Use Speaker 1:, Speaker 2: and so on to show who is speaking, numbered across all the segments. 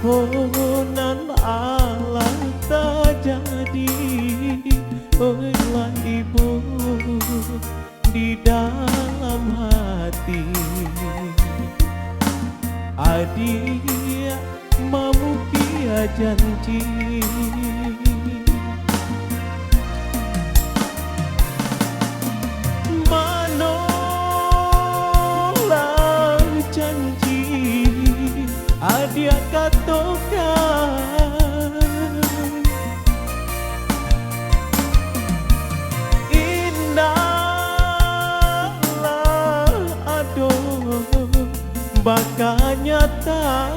Speaker 1: ampunan Allah terjadi. Oleh ibu di dalam hati, adik mau kia janji. Manolah janji adik katakan, bakal nyata.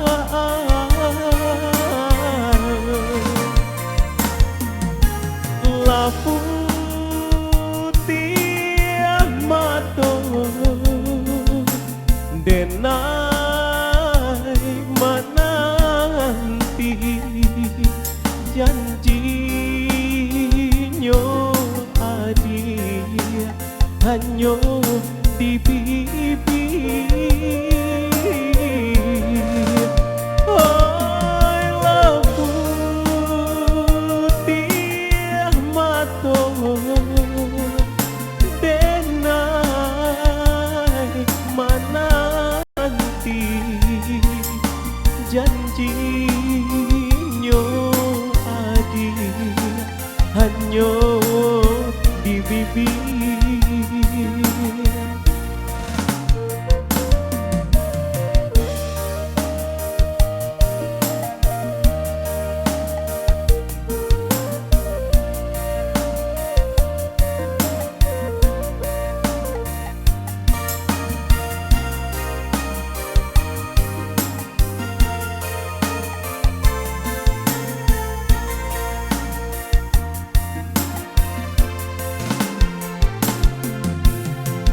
Speaker 1: Lapu tiah mato denai menanti janjinya adik hanya di bibir. Janjinya adik hanya di bibir.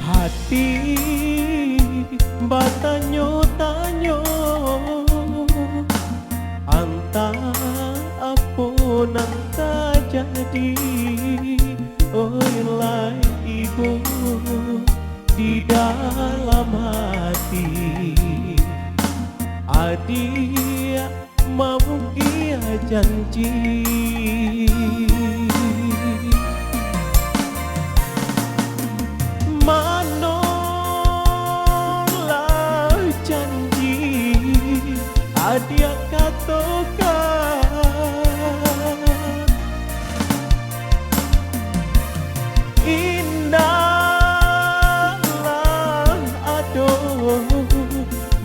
Speaker 1: Hati batanyo-tanyo antara apa nan terjadi. Oleh ibu di dalam hati, adik mau ia janji. Manolah janji adik katakan, indahlah aduh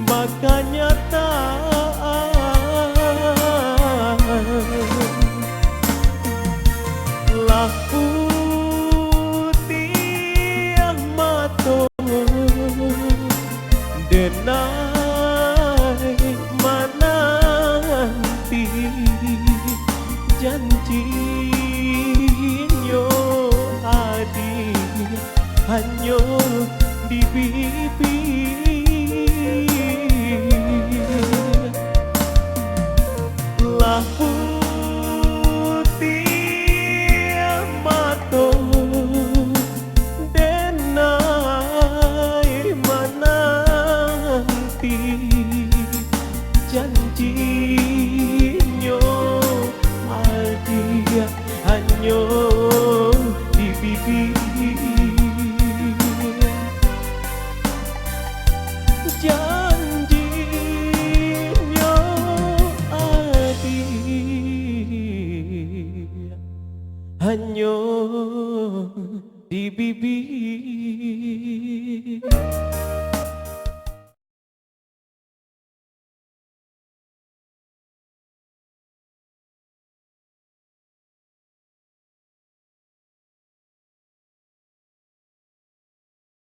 Speaker 1: bakal nyata. Laku denai menanti janjinya adik hanya di bibir. Lah putih mata denai menanti janjinya adik hanya di bibir. Janjinya adik hanya di bibir.